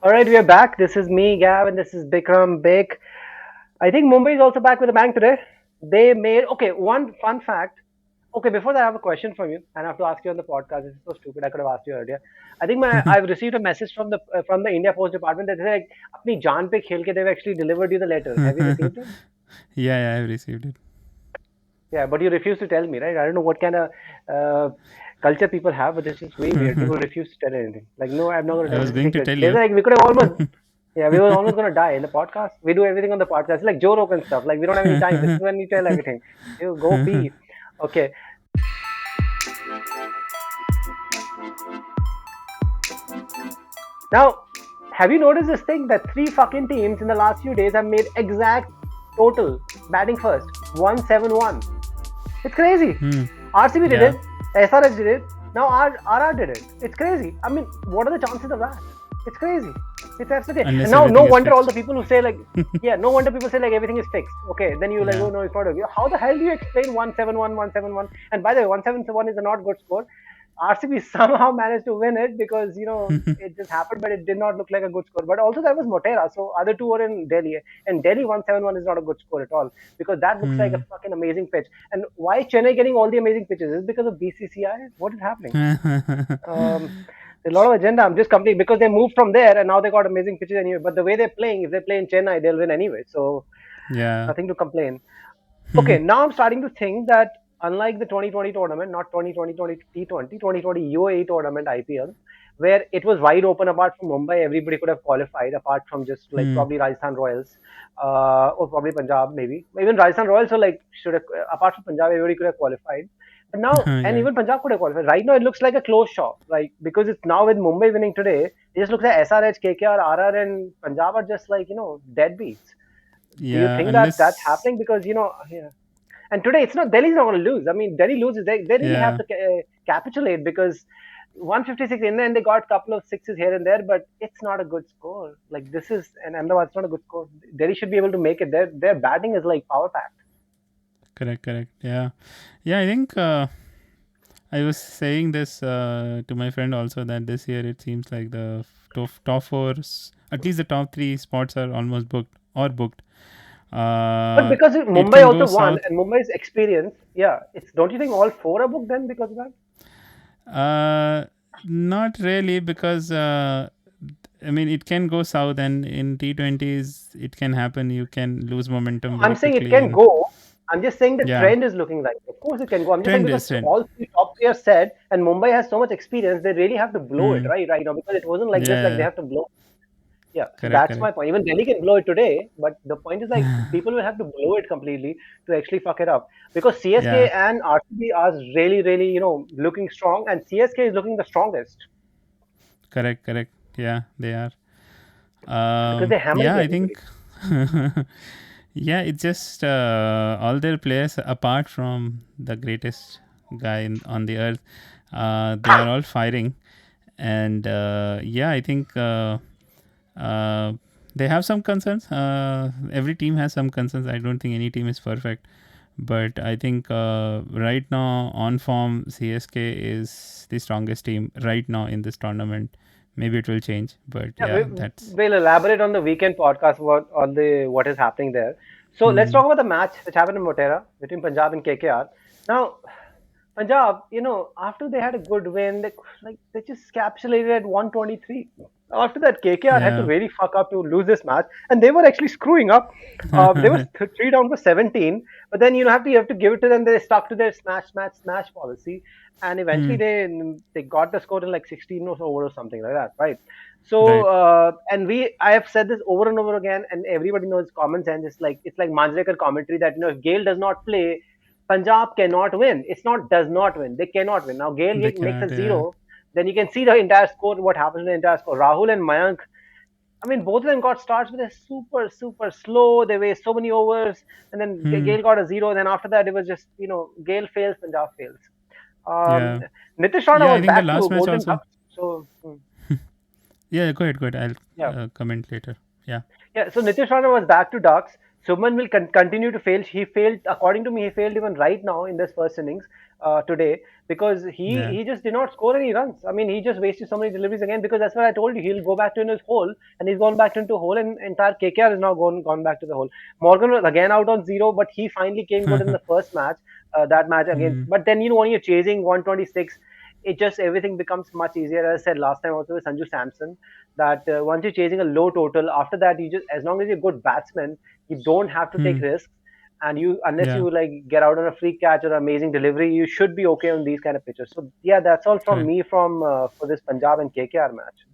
All right, we are back. This is me, Gav, and this is Bikram Big. I think Mumbai is also back with a bang today. They made okay. One fun fact. Okay, before that, I have a question for you, and I have to ask you on the podcast. This is so stupid. I could have asked you earlier. I think I've received a message from the India Post Department that said, like, "Apni jaan pe khel ke they've actually delivered you the letter." Have you received it? Yeah, I've received it. Yeah, but you refuse to tell me, right? I don't know what kind of uh, culture people have, but it's just way weird. People refuse to tell anything. Like, no, I'm not going to I tell was you. going to Secret. tell There's you. like we could have almost, yeah, we were almost going to die in the podcast. We do everything on the podcast, like Joe Rogan stuff. Like we don't have any time. This is when we tell everything. You go pee. Okay. Now, have you noticed this thing that three fucking teams in the last few days have made exact total batting first 171? It's crazy. Hmm. RCB did Yeah. it. SRH did it. Now RR did it. It's crazy. I mean, what are the chances of that? It's crazy. It's absolutely. And Unless now, no everything is wonder all the fixed. people who say like, yeah, no wonder people say like everything is fixed. Okay, then you're like, Yeah. oh no, it's not. How the hell do you explain 171, 171? And by the way, 171 is a not good score. RCB somehow managed to win it because it just happened, but it did not look like a good score. But also that was Motera, so other two were in Delhi, and Delhi 171 is not a good score at all because that looks like a Hmm. fucking amazing pitch. And why is Chennai getting all the amazing pitches? Is it because of BCCI? What is happening? Um, there's a lot of agenda. I'm just complaining because they moved from there and now they got amazing pitches anyway. But the way they're playing, if they play in Chennai, they'll win anyway. So Yeah. nothing to complain. Okay, now I'm starting to think that unlike the 2020 tournament, not 2020 T20, 2020 UAE tournament IPL, where it was wide open apart from Mumbai, everybody could have qualified apart from just like Hmm. probably Rajasthan Royals or probably Punjab maybe. Even Rajasthan Royals, so like should have apart from Punjab, everybody could have qualified. But now, and Yeah. even Punjab could have qualified. Right now, it looks like a closed shop, like because it's now with Mumbai winning today, it just looks like SRH, KKR, RR, and Punjab are just like deadbeats. Do you Yeah. think that that's Unless. happening? Because yeah. And today it's not Delhi's not going to lose. I mean, Delhi loses. They really have Yeah. to capitulate because 156 in the end they got a couple of sixes here and there, but it's not a good score. Like this is and Ahmedabad's not a good score. Delhi should be able to make it. Their batting is like power packed. Correct. Correct. Yeah. Yeah. I think I was saying this to my friend also that this year it seems like the top four, at least the top three spots are almost booked or booked. But Uh, because it Mumbai can go also won south. and Mumbai's experience, yeah, it's don't you think all four are booked then because of that? Uh, Not really because I mean it can go south, and in T20s it can happen. You can lose momentum I'm very saying it quickly, can and go. I'm just saying the yeah, trend is looking like. Of course, it can go. I'm just saying trend because is trend. all three top players said, and Mumbai has so much experience, they really have to blow it Hmm. right now because it wasn't like this. Like they Yeah. have to blow. Yeah, so Correct. that's my Correct. point. Even Delhi can blow it today, but the point is like people will have to blow it completely to actually fuck it up because CSK Yeah. and RCB are really looking strong, and CSK is looking the strongest Correct. Correct. Yeah, they are. because they're hammering Yeah, I everybody. think. Yeah, it's just all their players apart from the greatest guy on the earth. They are all firing, and yeah, I think. Uh, they have some concerns. Every team has some concerns. I don't think any team is perfect, but I think right now on form, CSK is the strongest team right now in this tournament. Maybe it will change, but Yeah, yeah, that's. we'll elaborate on the weekend podcast about on the what is happening there. So let's Hmm. talk about the match which happened in Motera between Punjab and KKR. Now, Punjab, after they had a good win, they just capsulated at 123. After that, KKR had to Yeah. really fuck up to lose this match, and they were actually screwing up. They were three down for 17, but then you have to give it to them. They stuck to their smash, smash, smash policy, and eventually Hmm. they got the score in like 16 or so over or something like that, right? So, Right. and I have said this over and over again, and everybody knows common sense. It's like Manjrekar commentary that if Gale does not play, Punjab cannot win. It's not does not win. They cannot win. Now Gale They makes a cannot. Yeah. zero, then you can see the entire score. What happens in the entire score? Rahul and Mayank. I mean, both of them got starts, but they're super slow. They waste so many overs, and then Hmm. Gale got a zero. Then after that, it was just Gale fails, Punjab fails. Um, Yeah. Nitish Rana Yeah. I was think the back last to match Golden also. Ducks. So Yeah. Go ahead. Go ahead. yeah. I'll comment later. Yeah. Yeah, so Nitish Rana was back to Ducks. Subman will continue to fail. He failed, according to me, he failed even right now in this first innings today. because Yeah. he just did not score any runs. I mean, he just wasted so many deliveries again, because that's what I told you. He'll go back to in his hole, and he's gone back into a hole, and entire KKR is now gone back to the hole. Morgan was again out on zero, but he finally came good in the first match, that match against. Mm, But then when you're chasing 126, it just everything becomes much easier. As I said last time also with Sanju Samson, that once you're chasing a low total, after that you just, as long as you're a good batsman, you don't have to take mm, risks, and you, unless yeah. you like get out on a free catch or amazing delivery, you should be okay on these kind of pitches. So yeah, that's all from Correct. me from for this Punjab and KKR match.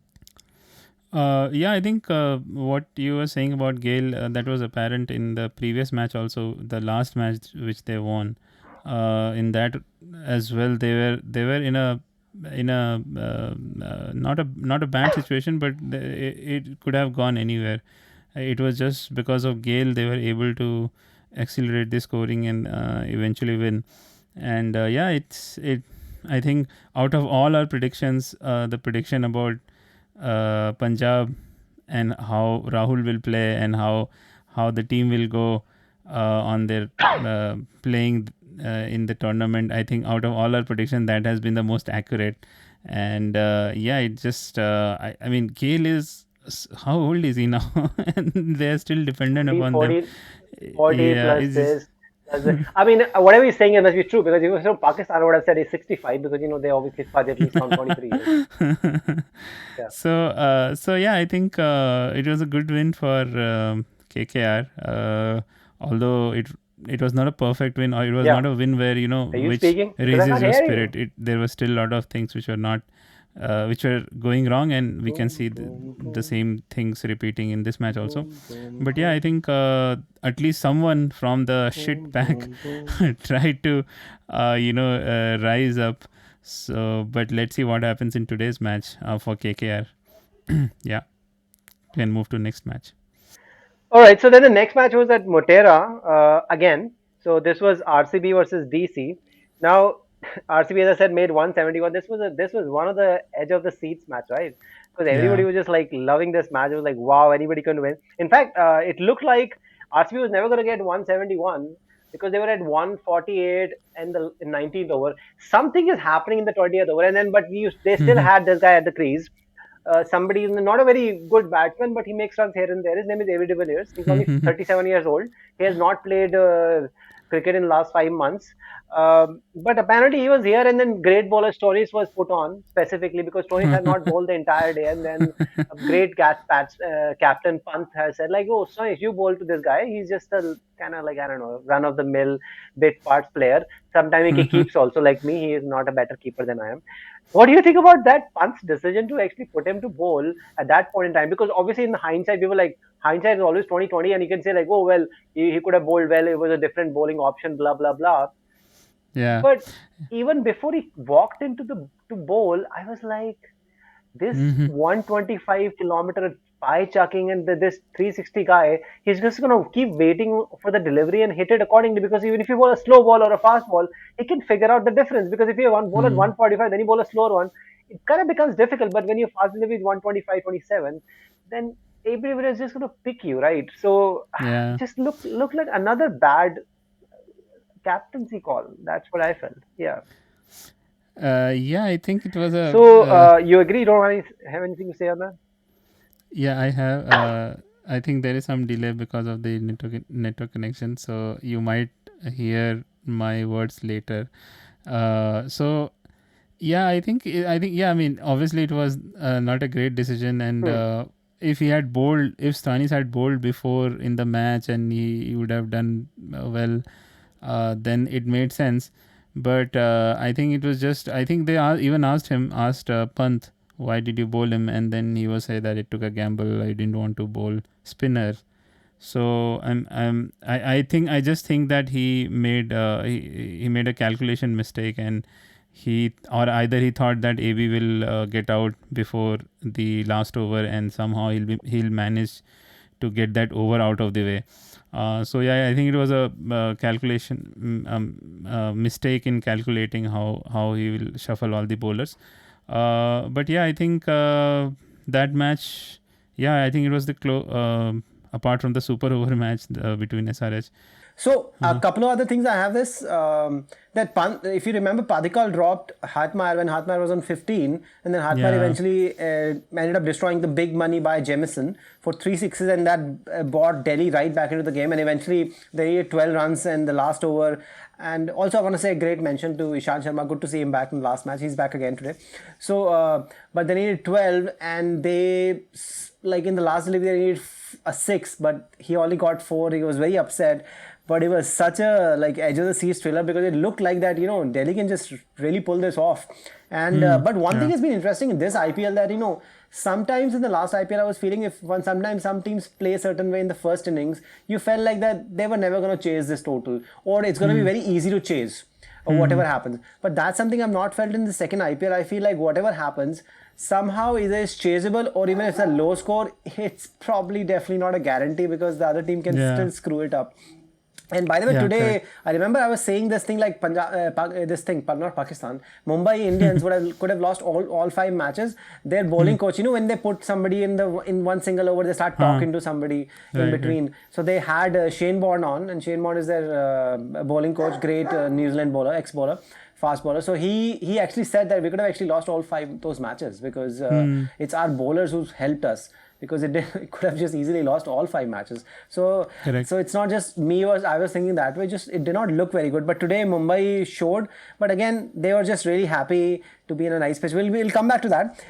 Yeah, I think what you were saying about Gale, that was apparent in the previous match also, the last match which they won. In that as well, they were in a not a bad situation, but it could have gone anywhere. It was just because of Gale they were able to accelerate the scoring and eventually win. And yeah, it. I think out of all our predictions, the prediction about Punjab and how Rahul will play and how the team will go on their playing in the tournament. I think out of all our predictions, that has been the most accurate. And yeah, it just I mean, Gale is how old is he now? And they are still dependent 40, upon them. 40, 40 Yeah, plus it's just this. Plus this. I mean, whatever he's saying, it must be true, because if he was from Pakistan, I would have said he's 65, because they obviously fudge at least around 23 years. Yeah. so yeah, I think it was a good win for KKR. Although it was not a perfect win, or it was Yeah. not a win where Are you which speaking? Because I raises can't your hear you. spirit. There were still a lot of things which were not which were going wrong, and we can Boom, see boom, the boom, same things repeating in this match also. boom, boom, But yeah, I boom, think at least someone from the shit boom, pack boom, boom. tried to rise up. So, but let's see what happens in today's match for KKR. Yeah, can move to next match. All right, so then the next match was at Motera again. So this was RCB versus DC. Now RCB, as I said, made 171. This was one of the edge of the seats match, right? Because everybody Yeah. was just like loving this match. It was like, wow, anybody can win. In fact, it looked like RCB was never going to get 171, because they were at 148 in 19th over. Something is happening in the 20th over, and then they still had this guy at the crease, somebody not a very good batsman, but he makes runs here and there. His name is David de Villiers. He's only 37 years old. He has not played cricket in the last 5 months. But apparently he was here, and then great bowler Stories was put on specifically because Stories had not bowled the entire day, and then a great captain Pant has said like, "Oh, Stories, you bowl to this guy. He's just a kind of like, I don't know, run of the mill bit parts player. Sometimes he keeps also like me. He is not a better keeper than I am." What do you think about that Pant's decision to actually put him to bowl at that point in time? Because obviously, in hindsight, people like hindsight is always 2020, and you can say like, oh well, he could have bowled well. It was a different bowling option, blah blah blah. Yeah. But even before he walked into the to bowl, I was like, this 125-kilometer pie chucking and this 360 guy, he's just gonna keep waiting for the delivery and hit it accordingly. Because even if you bowl a slow ball or a fast ball, he can figure out the difference. Because if you bowl at 145, then you bowl a slower one, it kind of becomes difficult. But when you fast delivery is 125, 27, then everybody is just gonna pick you, right? So Yeah. just look like another bad captaincy call. That's what I felt. Yeah. Yeah, I think it was a. So you agree? You don't have anything to say on that? Yeah, I have. I think there is some delay because of the network connection, so you might hear my words later. So yeah, I think yeah. I mean, obviously it was not a great decision, and Hmm. if Stanis had bowled before in the match, and he would have done well, then it made sense. But I think it was just, I think they even asked Pant, why did you bowl him? And then he was say that it took a gamble. I didn't want to bowl spinner. So I just think that he made a calculation mistake, and either he thought that AB will get out before the last over, and somehow he'll manage to get that over out of the way. So yeah, I think it was a mistake in calculating how he will shuffle all the bowlers. But yeah, I think that match. Yeah, I think it was apart from the super over match between SRH. So a couple of other things I have is if you remember, Padikal dropped Hatmar when Hatmar was on 15, and then Hatmar Yeah. eventually ended up destroying the big money by Jamison for 3 sixes, and that brought Delhi right back into the game. And eventually they needed 12 runs in the last over. And also, I want to say a great mention to Ishant Sharma. Good to see him back in the last match. He's back again today. So, but they needed 12, and they, like in the last delivery, they needed a 6, but he only got 4. He was very upset. But it was such a like edge of the seat thriller, because it looked like that Delhi can just really pull this off. And but one thing Yeah. has been interesting in this IPL, that sometimes in the last IPL I was feeling, sometimes some teams play a certain way in the first innings, you felt like that they were never going to chase this total, or it's going to be very easy to chase, or whatever happens. But that's something I've not felt in the second IPL. I feel like whatever happens, somehow either it's chaseable, or even if it's a low score, it's probably definitely not a guarantee, because the other team can Yeah. still screw it up. And by the way, Yeah. today Correct. I remember I was saying this thing like not Pakistan, Mumbai Indians could have lost all 5 matches. Their bowling coach, when they put somebody in one single over, they start talking to somebody in Right. Right. between. So they had Shane Bourne on, and Shane Bourne is their bowling coach, great New Zealand bowler, ex bowler, fast bowler. So he actually said that we could have actually lost all 5 those matches, because it's our bowlers who's helped us, because it could have just easily lost all 5 matches. So Correct. it's not just me, I was thinking that way. Just it did not look very good. But today Mumbai showed. But again, they were just really happy to be in a nice pitch. We'll come back to that.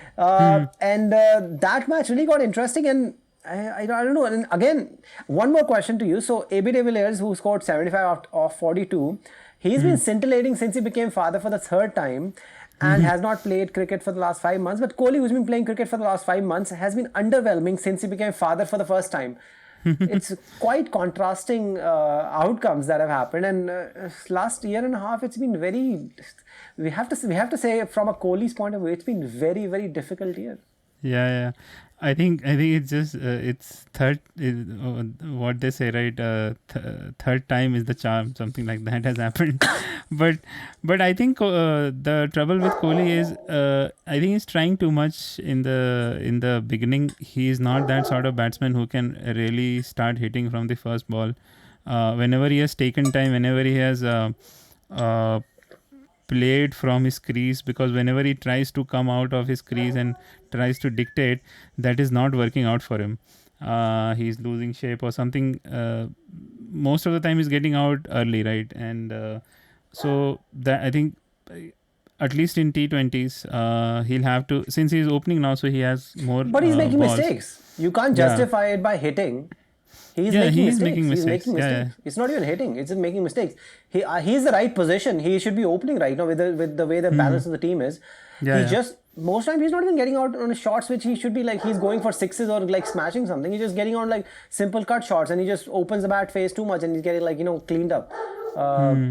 And that match really got interesting. And I don't know. And again, one more question to you. So AB de Villiers, who scored 75 off 42, he's been scintillating since he became father for the third time, and has not played cricket for the last 5 months. But Kohli, who's been playing cricket for the last 5 months, has been underwhelming since he became father for the first time. It's quite contrasting outcomes that have happened, and last year and a half, it's been very. We have to say, from a Kohli's point of view, it's been very, very difficult year. Yeah, yeah. I think it's just it's what they say, right? Third time is the charm. Something like that has happened. but I think the trouble with Kohli is I think he's trying too much in the beginning. He is not that sort of batsman who can really start hitting from the first ball. Whenever he has taken time, whenever he has uh, played from his crease, because whenever he tries to come out of his crease and tries to dictate, that is not working out for him. He's losing shape or something. Most of the time he's getting out early, right? And so that, I think, at least in T20s, he'll have to, since he's opening now, so he has more But he's making balls. mistakes. You can't Yeah. justify it by hitting. He's Yeah, making he's mistakes. making He's mistakes. making Yeah, mistakes. It's not even hitting. It's just making mistakes. He's the right position. He should be opening right now, with the way the balance of the team is. Yeah, He's yeah. just, most times he's not even getting out on shots which he should be, like he's going for sixes or like smashing something. He's just getting on like simple cut shots, and he just opens the bat face too much, and he's getting, like, cleaned up,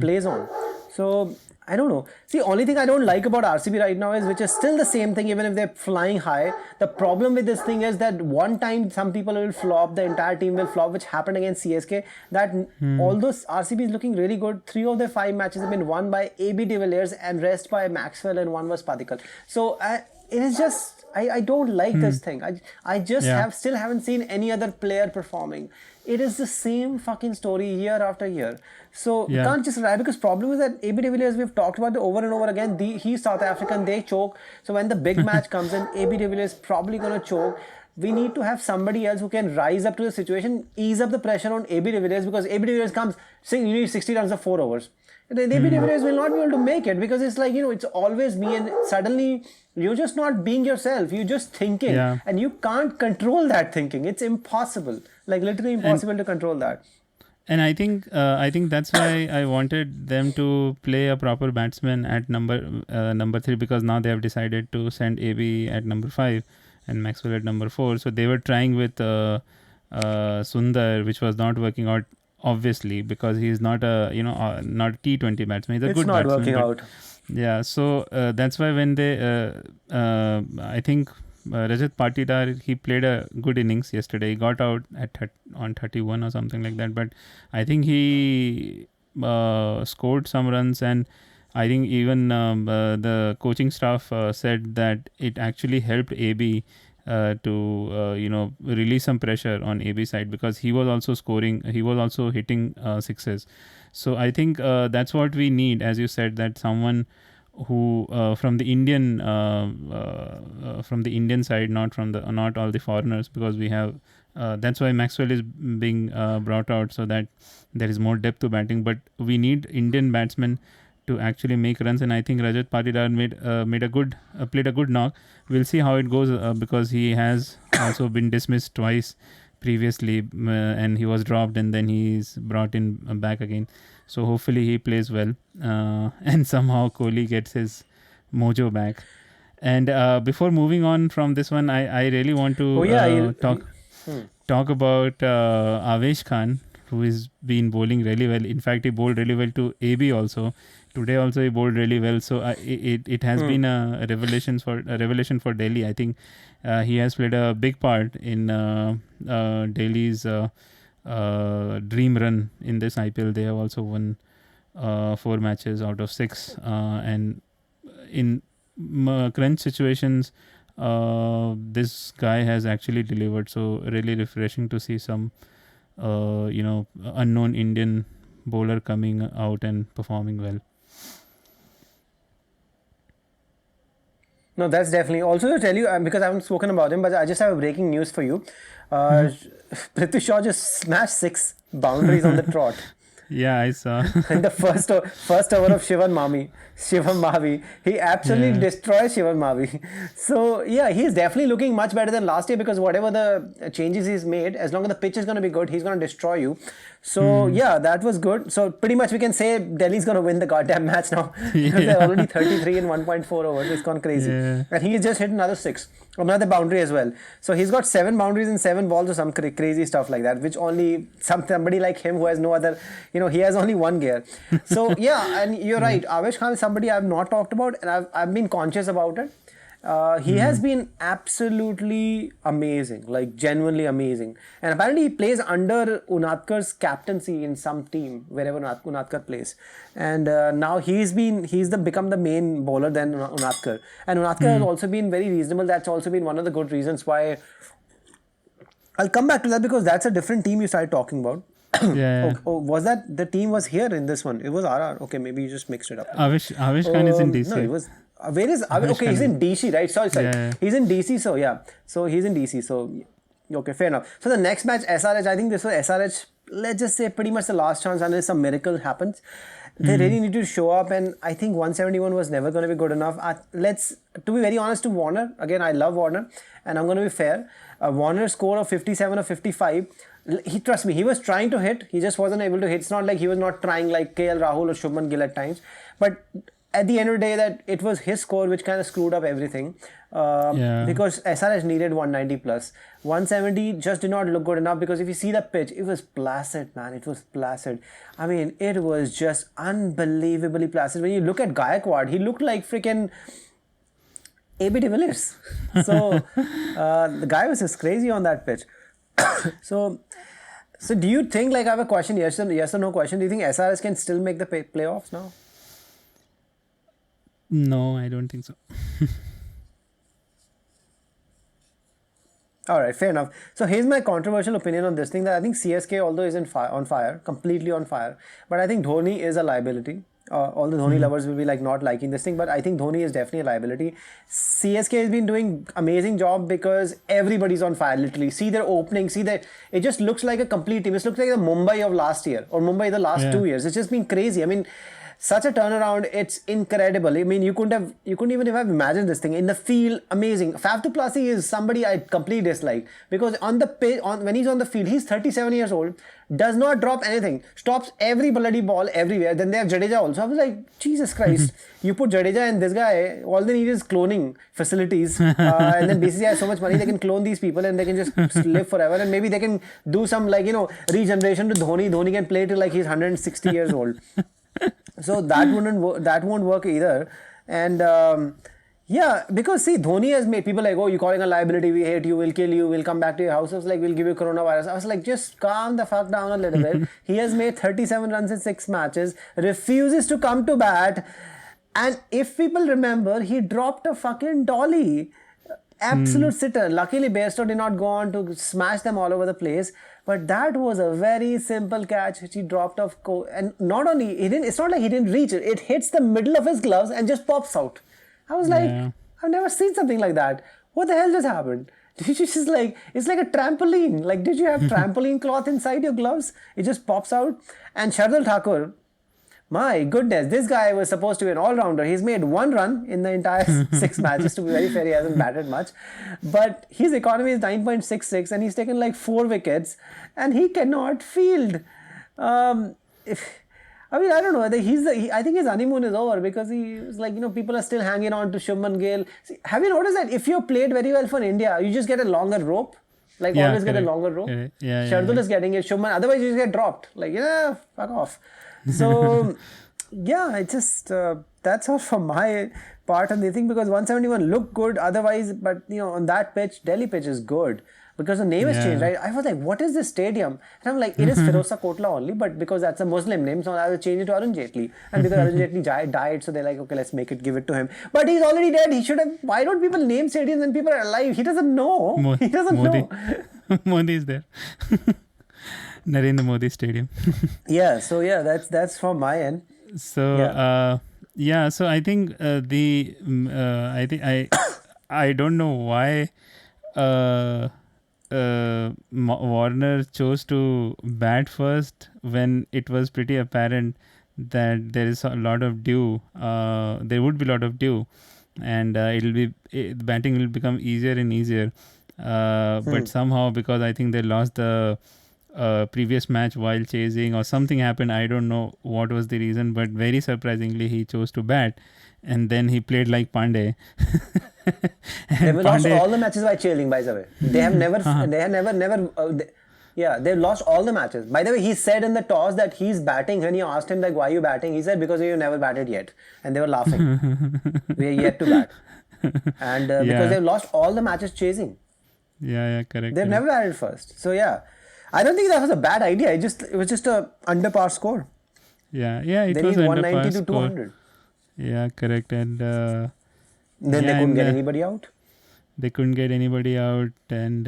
plays on. So I don't know. See, only thing I don't like about RCB right now is, which is still the same thing, even if they're flying high. The problem with this thing is that one time some people will flop, the entire team will flop, which happened against CSK. That although RCB is looking really good, 3 of their 5 matches have been won by AB de Villiers, and rest by Maxwell, and one was Padikal. So it is just, I don't like this thing. I just Yeah. still haven't seen any other player performing. It is the same fucking story year after year. So we Yeah. can't just rely, because problem is that AB de Villiers, we've talked about it over and over again. He's South African, they choke. So when the big match comes in, AB de Villiers probably gonna choke. We need to have somebody else who can rise up to the situation, ease up the pressure on AB de Villiers, because AB de Villiers comes saying you need 60 runs of 4 overs. The AB de Villiers will not be able to make it, because it's like, it's always me, and suddenly you're just not being yourself. You're just thinking, Yeah. and you can't control that thinking. It's impossible, like literally impossible to control that. And I think that's why I wanted them to play a proper batsman at number 3, because now they have decided to send AB at number 5 and Maxwell at number 4. So they were trying with Sundar, which was not working out, obviously, because he's not not a T20 batsman. He's a It's good not batsman. working but out. Yeah, so that's why when they, I think Rajat Patidar, he played a good innings yesterday. He got out on 31 or something like that. But I think he scored some runs, and I think even the coaching staff said that it actually helped AB to release some pressure on AB side, because he was also scoring, he was also hitting sixes. So I think that's what we need, as you said, that someone who from the Indian side, not all the foreigners, because we have that's why Maxwell is being brought out, so that there is more depth to batting. But we need Indian batsmen to actually make runs, and I think Rajat Patidar played a good knock. We'll see how it goes, because he has also been dismissed twice previously, and he was dropped and then he's brought in back again. So hopefully he plays well, and somehow Kohli gets his mojo back. And before moving on from this one, I really want Oh to yeah, talk about Avesh Khan, who has been bowling really well. In fact, he bowled really well to AB also. Today also he bowled really well. So it has been a revelation for Delhi. I think he has played a big part in Delhi's dream run in this IPL. They have also won 4 matches out of 6, and in crunch situations, this guy has actually delivered. So really refreshing to see some unknown Indian bowler coming out and performing well. no, that's definitely. Also to tell you, because I haven't spoken about him, but I just have a breaking news for you. Prithvi Shaw just smashed 6 boundaries on the trot. Yeah, I saw. In the first over of Shivam Mavi, he absolutely destroys Shivam Mavi. So yeah, he's definitely looking much better than last year, because whatever the changes he's made, as long as the pitch is going to be good, he's going to destroy you. So yeah, that was good. So pretty much we can say Delhi's going to win the goddamn match now, because they're already 33 in 1.4 overs. It's gone crazy. And he just hit another boundary as well. So he's got 7 boundaries in 7 balls or some crazy stuff like that, which only somebody like him who has no other, he has only one gear. So yeah, and you're right. Avesh Khan is somebody I've not talked about, and I've been conscious about it. He has been absolutely amazing, like genuinely amazing. And apparently he plays under Unadkar's captaincy in some team, wherever Unadkar plays. And now become the main bowler than Unadkar. And Unadkar has also been very reasonable. That's also been one of the good reasons why. I'll come back to that, because that's a different team you started talking about. Was that the team was here in this one? It was RR. Okay, maybe you just mixed it up. Avesh Khan is in DC. No, it was. Where is Avesh? Okay, he's in DC, right? Sorry. Yeah. He's in DC, so yeah. So he's in DC, so okay, fair enough. So the next match, SRH, I think this was SRH, let's just say pretty much the last chance unless some miracle happens. They really need to show up, and I think 171 was never going to be good enough. To be very honest, to Warner, again, I love Warner, and I'm going to be fair. Warner's score of 57 or 55, trust me, he was trying to hit, he just wasn't able to hit. It's not like he was not trying like KL Rahul or Shubman Gill at times, but at the end of the day, that it was his score which kind of screwed up everything, because SRH needed 190 plus. 170 just did not look good enough, because if you see the pitch, it was placid, man. It was placid. I mean, it was just unbelievably placid. When you look at Gaikwad, he looked like freaking AB de Villiers. So the guy was just crazy on that pitch. So do you think, like, I have a question, yes or no question, do you think SRH can still make the playoffs now? No, I don't think so. All right, fair enough. So here's my controversial opinion on this thing, that I think CSK, although is on fire, completely on fire, but I think Dhoni is a liability. All the Dhoni lovers will be like not liking this thing, but I think Dhoni is definitely a liability. CSK has been doing amazing job, because everybody's on fire, literally. See their opening, it just looks like a complete team. It looks like the Mumbai of last year, or Mumbai the last 2 years. It's just been crazy. I mean, such a turnaround, it's incredible. I mean, you couldn't even have imagined this thing. In the field, amazing. Faf du Plessis is somebody I completely dislike, because when he's on the field, he's 37 years old, does not drop anything, stops every bloody ball everywhere. Then they have Jadeja also. I was like, Jesus Christ, you put Jadeja and this guy, all they need is cloning facilities, and then BCCI has so much money, they can clone these people and they can just live forever, and maybe they can do some, like, regeneration to Dhoni. Dhoni can play till like he's 160 years old. So that won't work either. And yeah, because see, Dhoni has made people like, oh, you're calling a liability, we hate you, we'll kill you, we'll come back to your house. I was like, we'll give you coronavirus. I was like, just calm the fuck down a little bit. He has made 37 runs in 6 matches, refuses to come to bat, and if people remember, he dropped a fucking dolly. Absolute sitter. Luckily, Bairstow did not go on to smash them all over the place. But that was a very simple catch which he dropped off. And not only, he didn't. It's not like he didn't reach it. It hits the middle of his gloves and just pops out. I was like, Yeah. I've never seen something like that. What the hell just happened? Did you just like, it's like a trampoline. Like, did you have trampoline cloth inside your gloves? It just pops out. And Shardul Thakur, my goodness, this guy was supposed to be an all-rounder. He's made one run in the entire 6 matches. To be very fair, he hasn't batted much. But his economy is 9.66 and he's taken like 4 wickets and he cannot field. I mean, I don't know. I think his honeymoon is over because he was like, people are still hanging on to Shubman Gill. See, have you noticed that if you're played very well for India, you just get a longer rope? Like, Yeah, always get a correct. longer rope. Yeah, Shardul yeah. is getting it. Shubman, otherwise you just get dropped. Like, fuck off. So, yeah, I just, that's all from my part on the thing because 171 looked good otherwise, but, on that pitch, Delhi pitch is good. Because the name has changed, right? I was like, what is this stadium? And I'm like, it is Firoza Kotla only, but because that's a Muslim name, so I will change it to Arun Jaitley. And because Arun Jaitley died, so they're like, okay, let's give it to him. But he's already dead. He should have. Why don't people name stadiums when people are alive? He doesn't know. He doesn't Modi. know. Modi is there. Narendra Modi Stadium. Yeah, so yeah, that's from my end. So so I think I think I don't know why Warner chose to bat first when it was pretty apparent that there is a lot of dew. There would be a lot of dew, and batting will become easier and easier. But somehow, because I think they lost the previous match while chasing or something happened, I don't know what was the reason, but very surprisingly he chose to bat, and then he played like Pandey. They've lost all the matches by chailing, by the way. They have never, they've lost all the matches. By the way, he said in the toss that he's batting. When you asked him, like, why are you batting? He said, because you never batted yet. And they were laughing. We are yet to bat. And because they've lost all the matches chasing. Yeah, correct. They've never batted first. So, yeah. I don't think that was a bad idea. It was just a under par score. Yeah, it they was need under 190 par to 200. Yeah, correct. And then they couldn't get anybody out. They couldn't get anybody out, and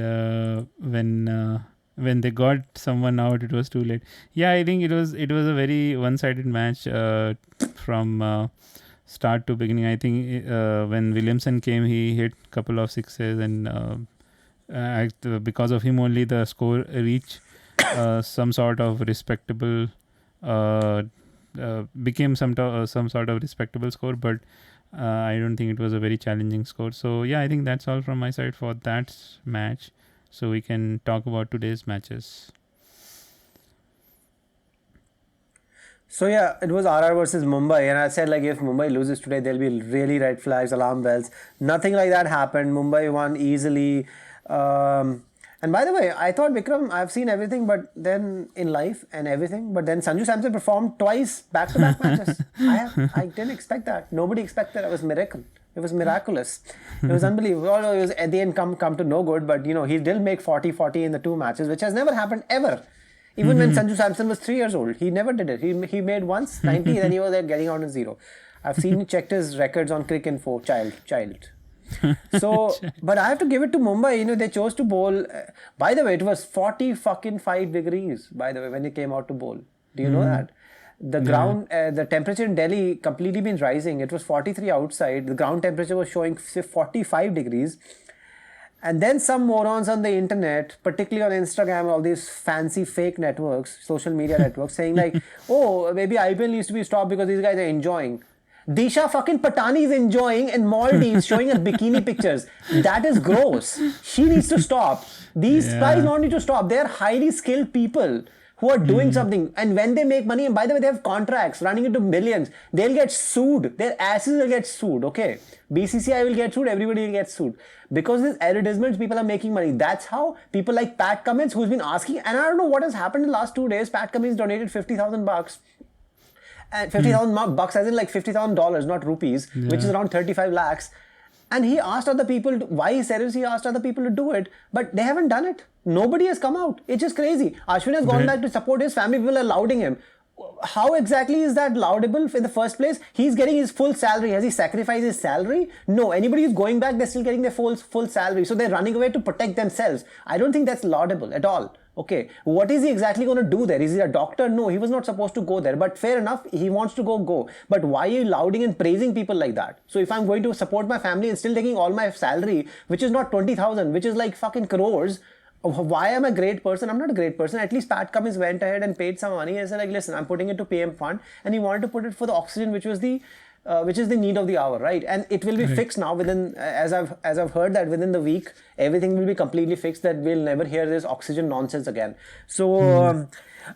when they got someone out, it was too late. Yeah, I think it was a very one-sided match from start to beginning. I think when Williamson came, he hit a couple of sixes, and because of him only the score reached some sort of respectable. Became some sort of respectable score, but I don't think it was a very challenging score. So yeah, I think that's all from my side for that match. So we can talk about today's matches. So yeah, it was RR versus Mumbai, and I said like if Mumbai loses today, there'll be really red flags, alarm bells. Nothing like that happened. Mumbai won easily. And by the way, I thought Vikram, I've seen everything, but then in life and everything, but then Sanju Samson performed twice back-to-back matches. I didn't expect that. Nobody expected. It was miracle. It was miraculous. It was unbelievable. Although it was at the end come to no good, but he did make 40-40 in the 2 matches, which has never happened ever. Even when Sanju Samson was 3 years old, he never did it. He made once 90, then he was there getting out in 0. I've seen checked his records on Crick Info. Child. So, but I have to give it to Mumbai. They chose to bowl. By the way, it was 45 degrees. By the way, when they came out to bowl, do you know that? The ground, the temperature in Delhi completely been rising. It was 43 outside. The ground temperature was showing 45 degrees. And then some morons on the internet, particularly on Instagram, all these fancy fake networks, social media networks, saying like, oh, maybe IPL needs to be stopped because these guys are enjoying. Disha fucking Patani is enjoying in Maldives showing her bikini pictures. That is gross. She needs to stop. These guys don't need to stop. They are highly skilled people who are doing something. And when they make money, and by the way, they have contracts running into millions, they'll get sued. Their asses will get sued, okay? BCCI will get sued, everybody will get sued. Because these advertisements, people are making money. That's how people like Pat Cummins, who's been asking, and I don't know what has happened in the last 2 days, Pat Cummins donated $50,000. And $50,000 as in like $50,000, not rupees, which is around 35 lakhs. And he asked other people, why he said he asked other people to do it, but they haven't done it. Nobody has come out. It's just crazy. Ashwin has gone back to support his family. People are lauding him. how exactly is that laudable in the first place? He's getting his full salary. Has he sacrificed his salary? No. Anybody who's going back, they're still getting their full salary. So they're running away to protect themselves. I don't think that's laudable at all. Okay, what is he exactly going to do there? Is he a doctor? No, he was not supposed to go there. But fair enough, he wants to go. But why are you lauding and praising people like that? So if I'm going to support my family and still taking all my salary, which is not 20,000, which is like fucking crores, why am I a great person? I'm not a great person. At least Pat Cummins went ahead and paid some money and said, like, listen, I'm putting it to PM fund, and he wanted to put it for the oxygen, which is the need of the hour, right? And it will be fixed now within, as I've heard that within the week, everything will be completely fixed. That we'll never hear this oxygen nonsense again. So,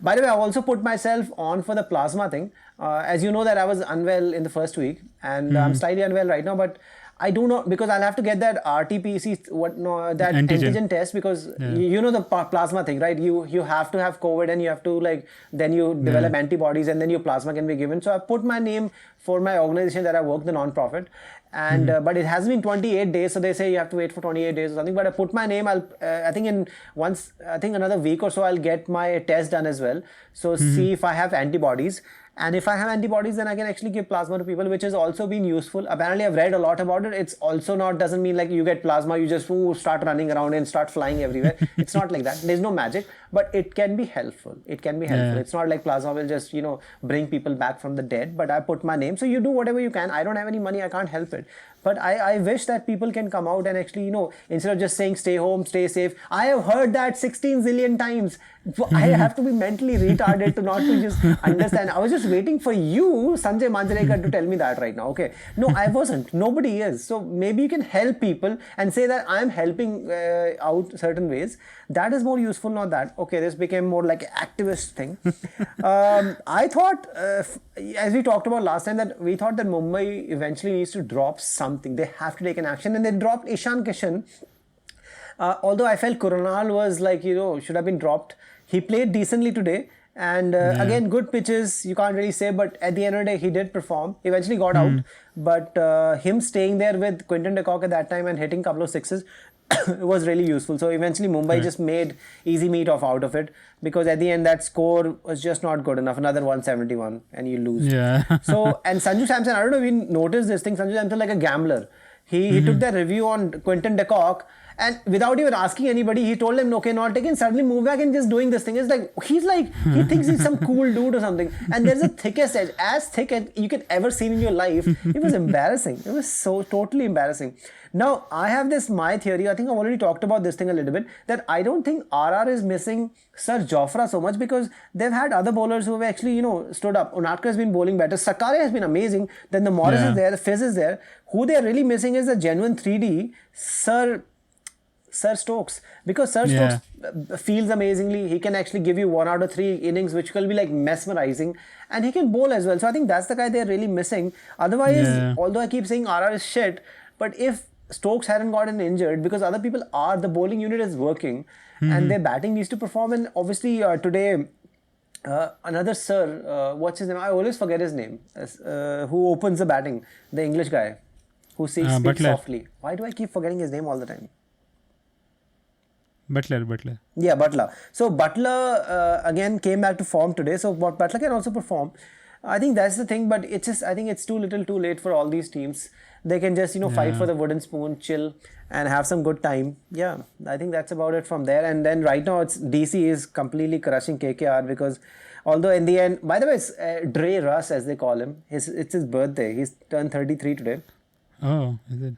by the way, I've also put myself on for the plasma thing. As you know that I was unwell in the first week, and I'm slightly unwell right now, but I do not, because I'll have to get that RT-PCR, that antigen test, because you know the plasma thing, right? You have to have COVID, and you have to then you develop antibodies, and then your plasma can be given. So I put my name for my organization that I work, the non-profit, and but it has been 28 days, so they say you have to wait for 28 days or something. But I put my name. I think another week or so I'll get my test done as well. So see if I have antibodies. And if I have antibodies, then I can actually give plasma to people, which has also been useful. Apparently, I've read a lot about it. It's also doesn't mean like you get plasma, you just start running around and start flying everywhere. It's not like that. There's no magic, but it can be helpful. It can be helpful. It's not like plasma will just, bring people back from the dead, but I put my name. So you do whatever you can. I don't have any money. I can't help it. But I wish that people can come out and actually, instead of just saying stay home, stay safe. I have heard that 16 zillion times. I have to be mentally retarded to not to just understand. I was just waiting for you, Sanjay Manjrekar, to tell me that right now. Okay. No, I wasn't. Nobody is. So maybe you can help people and say that I'm helping out certain ways. That is more useful, not that. Okay, this became more like an activist thing. I thought, as we talked about last time, that we thought that Mumbai eventually needs to drop something. They have to take an action, and they dropped Ishan Kishan. Although I felt Kurunal was should have been dropped. He played decently today, and again, good pitches, you can't really say, but at the end of the day, he did perform. Eventually got out, but him staying there with Quinton de Kock at that time and hitting a couple of sixes was really useful. So eventually Mumbai just made easy meat out of it, because at the end that score was just not good enough. Another 171 and you lose. Yeah. So, and Sanju Samson, I don't know if you noticed this thing, Sanju Samson like a gambler. He took that review on Quinton de Kock, and without even asking anybody, he told him, okay, not taken, suddenly move back and just doing this thing. It's like, he thinks he's some cool dude or something. And there's the thickest edge, as thick as you could ever seen in your life. It was embarrassing. It was so totally embarrassing. Now, I have my theory, I think I've already talked about this thing a little bit, that I don't think RR is missing Sir Jofra so much, because they've had other bowlers who have actually, stood up. Unatkar has been bowling better. Sakare has been amazing. Then the Morris is there, the Fizz is there. Who they're really missing is the genuine 3D Sir Stokes, because Sir Stokes feels amazingly. He can actually give you 1 out of 3 innings, which will be like mesmerizing, and he can bowl as well. So I think that's the guy they're really missing. Otherwise, although I keep saying RR is shit, but if Stokes hadn't gotten injured, because other people the bowling unit is working, and their batting needs to perform. And obviously today, another Sir, what's his name? I always forget his name. Who opens the batting? The English guy who speaks softly. Why do I keep forgetting his name all the time? Butler. Yeah, Butler. So Butler again came back to form today. So Butler can also perform. I think that's the thing, but it's just, I think it's too late for all these teams. They can just, fight for the wooden spoon, chill, and have some good time. Yeah, I think that's about it from there. And then right now, DC is completely crushing KKR, because although in the end, by the way, it's Dre Russ, as they call him. It's his birthday. He's turned 33 today. Oh, is it?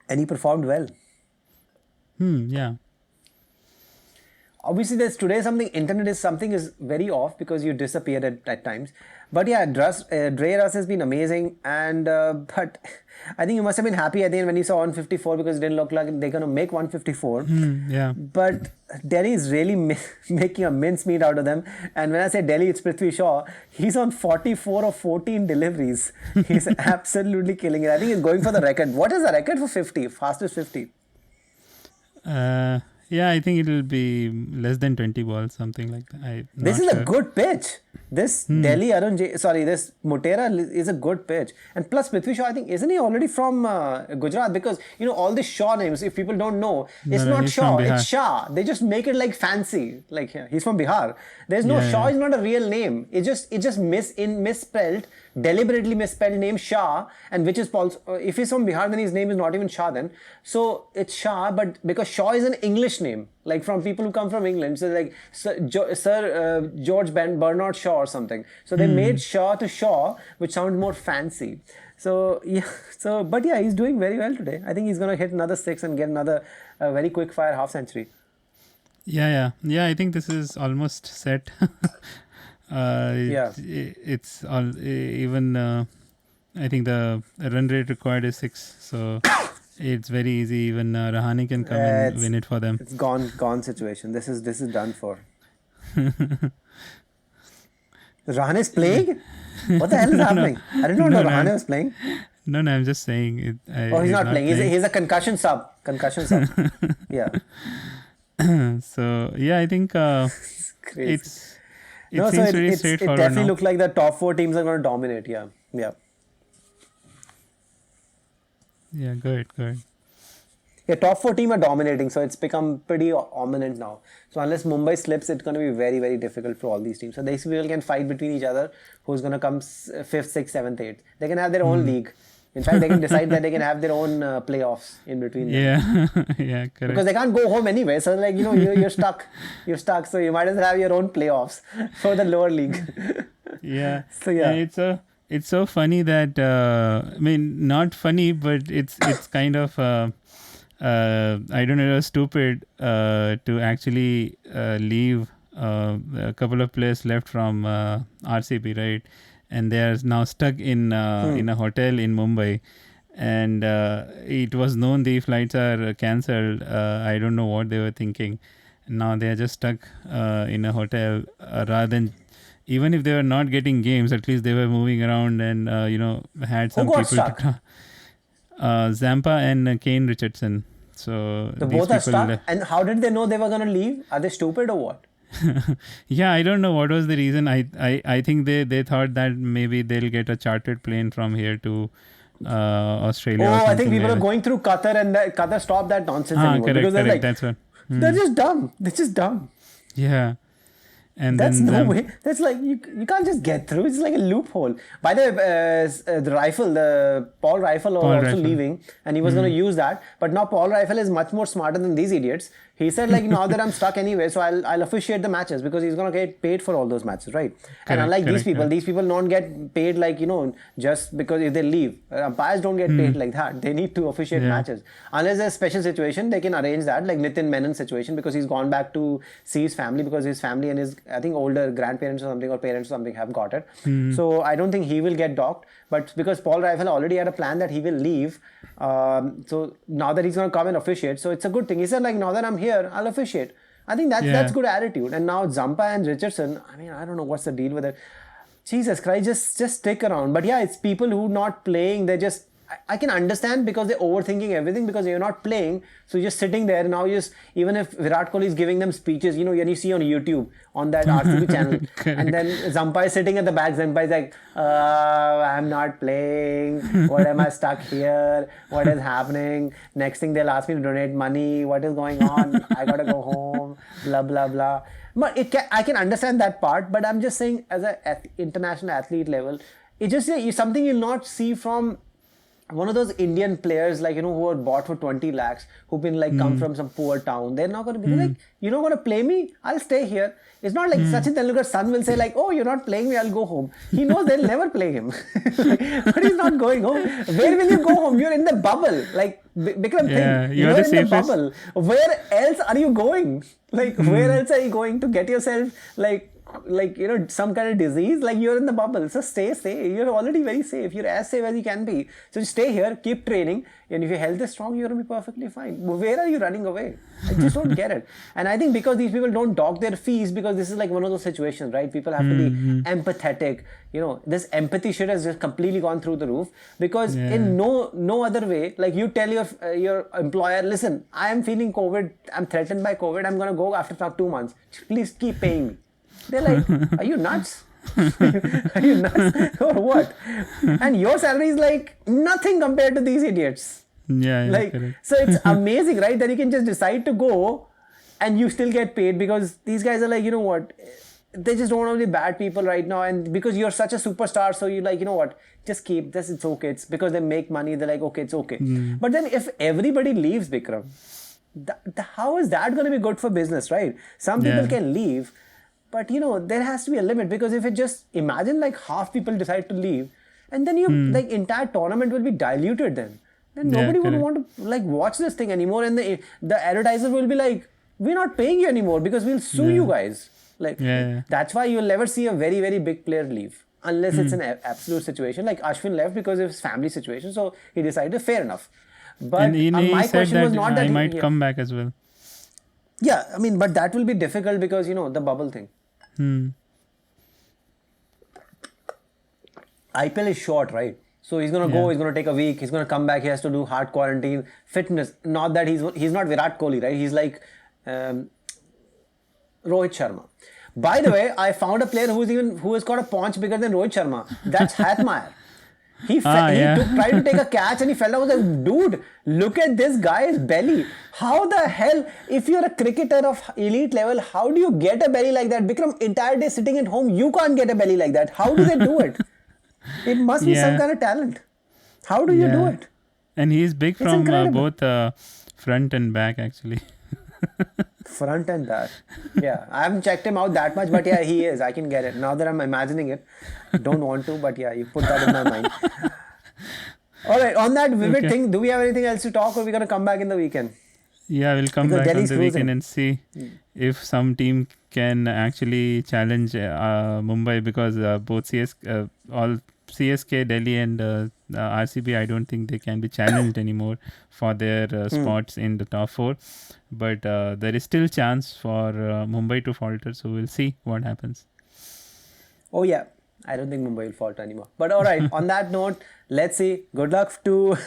And he performed well. Yeah. Obviously, internet is very off, because you disappeared at times. But yeah, Dre Russ has been amazing, and but I think you must have been happy at the end when you saw 154, because it didn't look like they're going to make 154. Yeah. But Delhi is really making a mincemeat out of them. And when I say Delhi, it's Prithvi Shaw. He's on 44 of 14 deliveries. He's absolutely killing it. I think he's going for the record. What is the record for 50? Fastest 50? Yeah, I think it'll be less than 20 balls, something like that. This is a good pitch. This this Motera is a good pitch. And plus Prithvi Shaw, I think, isn't he already from Gujarat? Because, all the Shaw names, if people don't know, it's No, not he's Shaw, from it's Bihar. Shah. They just make it like fancy. Like, yeah, he's from Bihar. There's no Yeah, Shaw yeah. is not a real name. It just misspelled, deliberately misspelled name Shah, and which is if he's from Bihar, then his name is not even Shah then. So it's Shah, but because Shaw is an English name, like from people who come from England. So like Sir George Bernard Shaw or something. So they made Shaw to Shaw, which sounds more fancy. So yeah, but yeah, he's doing very well today. I think he's gonna hit another 6 and get another very quick fire half century. Yeah. I think this is almost set. Yeah. It's all even. I think the run rate required is 6, so it's very easy. Even Rahane can come and win it for them. It's gone situation. This is done for. Rahane is playing? What the hell is happening? I didn't know Rahane was playing. No, I'm just saying it. He's not playing. He's a concussion sub. Yeah. So yeah, I think Crazy. it seems very it straightforward definitely now. looks like the top 4 teams are going to dominate. Yeah. Yeah, good. Yeah, top 4 team are dominating, so it's become pretty ominous now. So unless Mumbai slips, it's going to be very, very difficult for all these teams. So these people can fight between each other. Who's going to come 5th, 6th, 7th, 8th? They can have their own league. In fact, they can decide that they can have their own playoffs in between them. Yeah, yeah, correct. Because they can't go home anyway. So like, you're stuck. You're stuck. So you might as well have your own playoffs for the lower league. Yeah. So yeah. And it's so funny that I mean, not funny, but it's kind of I don't know, stupid to actually leave a couple of players left from RCB, right? And they are now stuck in a hotel in Mumbai, and it was known the flights are cancelled. I don't know what they were thinking. Now they are just stuck in a hotel rather than. Even if they were not getting games, at least they were moving around and had some Who got people stuck? to Zampa and Kane Richardson. So The these both are people stuck. And how did they know they were going to leave? Are they stupid or what? Yeah, I don't know what was the reason. I think they thought that maybe they'll get a chartered plane from here to Australia. Oh, or I think something people like are that. going through Qatar, and Qatar stopped that nonsense anymore. Correct, Because they're like, that's what. they're just dumb. They're just dumb. Yeah. And That's then no way. That's like you can't just get through. It's like a loophole. By the way, the Paul Rifle was also Rifle. leaving, and he was going to use that. But now Paul Rifle is much more smarter than these idiots. He said like, now that I'm stuck anyway, so I'll officiate the matches because he's going to get paid for all those matches, right? And unlike these people don't get paid like just because if they leave. Umpires don't get paid like that. They need to officiate matches unless there's a special situation. They can arrange that, like Nitin Menon's situation, because he's gone back to see his family because his family and his I think older grandparents or something or parents or something have got it. So I don't think he will get docked. But because Paul Rifle already had a plan that he will leave, so now that he's going to come and officiate, so it's a good thing. He said like, now that I'm here, I'll officiate. I think that's good attitude. And now Zampa and Richardson, I mean, I don't know what's the deal with it. Jesus Christ, just stick around. But yeah, it's people who not playing. They're just, I can understand because they're overthinking everything because you're not playing. So you're just sitting there. Now even if Virat Kohli is giving them speeches, when you see on YouTube, on that RCB channel. And then Zampa is sitting at the back. Zampa is like, I'm not playing. What am I stuck here? What is happening? Next thing they'll ask me to donate money. What is going on? I got to go home. Blah, blah, blah. But I can understand that part. But I'm just saying as an international athlete level, it's just something you'll not see from one of those Indian players, like, who are bought for 20 lakhs, who've been like, come from some poor town. They're not going to be like, you're not going to play me? I'll stay here. It's not like Sachin Tendulkar's son will say like, oh, you're not playing me, I'll go home. He knows they'll never play him. But he's not going home. Where will you go home? You're in the bubble. Like, Bikram, think, you're in the bubble. Where else are you going? Like, where else are you going to get yourself some kind of disease? Like, you're in the bubble, so stay safe. You're already very safe. You're as safe as you can be. So just stay here, keep training, and if your health is strong, you're gonna be perfectly fine. Where are you running away? I just don't get it. And I think because these people don't dock their fees, because this is like one of those situations, right? People have to be empathetic. This empathy shit has just completely gone through the roof, because in no other way, like, you tell your employer, listen, I am feeling COVID, I'm threatened by COVID, I'm gonna go after 2 months. Please keep paying me. They're like, are you nuts? Are you nuts or what? And your salary is like nothing compared to these idiots. Yeah, Like, correct. so it's amazing, right? That you can just decide to go and you still get paid, because these guys are like, you know what? They just don't want to be bad people right now. And because you're such a superstar, so you're like, you know what? Just keep this. It's okay. It's because they make money. They're like, okay, it's okay. But then if everybody leaves, Bikram, how is that going to be good for business, right? Some people Yeah. can leave, but there has to be a limit, because if it just imagine like half people decide to leave, and then you like entire tournament will be diluted. Then Yeah, nobody would correct. want to like watch this thing anymore, and the advertiser will be like, we're not paying you anymore because we'll sue you guys. Like Yeah. that's why you'll never see a very very big player leave unless it's an absolute situation. Like Ashwin left because of his family situation, so he decided fair enough. But And he my said question that was not that I might yeah. come back as well. Yeah, I mean, but that will be difficult because the bubble thing. IPL is short, right? So he's gonna go. He's gonna take a week. He's gonna come back. He has to do hard quarantine, fitness. Not that he's not Virat Kohli, right? He's like Rohit Sharma. By the way, I found a player who has got a paunch bigger than Rohit Sharma. That's Hatmayer. He tried to take a catch and he fell down. I was like, dude, look at this guy's belly. How the hell, if you're a cricketer of elite level, how do you get a belly like that? Bikram, entire day sitting at home, you can't get a belly like that. How do they do it? It must be some kind of talent. How do you do it? And he's big It's from incredible. both front and back, actually. Front and back. Yeah, I haven't checked him out that much, but yeah, he is. I can get it. Now that I'm imagining it. Don't want to, but yeah, you put that in my mind. Alright, on that vivid thing, do we have anything else to talk, or are we going to come back in the weekend? Yeah, we'll come Because back Delhi's on the cruising. weekend and see if some team can actually challenge Mumbai, because both all CSK, Delhi and RCB, I don't think they can be challenged anymore for their spots in the top four. But there is still chance for Mumbai to falter, so we'll see what happens. Oh yeah, I don't think Mumbai will falter anymore. But alright, on that note, let's see. Good luck to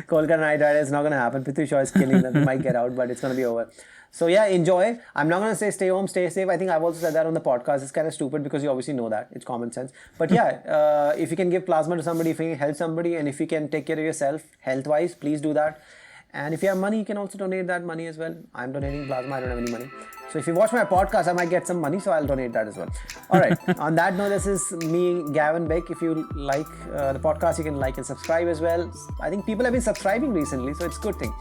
Kolkata Knight Riders. It's not going to happen. Prithvi Shaw is killing them. They might get out, but it's going to be over. So yeah, enjoy. I'm not going to say stay home, stay safe. I think I've also said that on the podcast. It's kind of stupid because you obviously know that. It's common sense. But yeah, if you can give plasma to somebody, if you can help somebody, and if you can take care of yourself health-wise, please do that. And if you have money, you can also donate that money as well. I'm donating plasma. I don't have any money. So if you watch my podcast, I might get some money, so I'll donate that as well. All right. On that note, this is me, Gavin Beck. If you like the podcast, you can like and subscribe as well. I think people have been subscribing recently, so it's a good thing.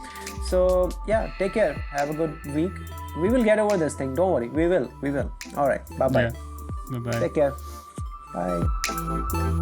So yeah, take care. Have a good week. We will get over this thing. Don't worry. We will. All right. Bye-bye. Yeah. Bye-bye. Take care. Bye.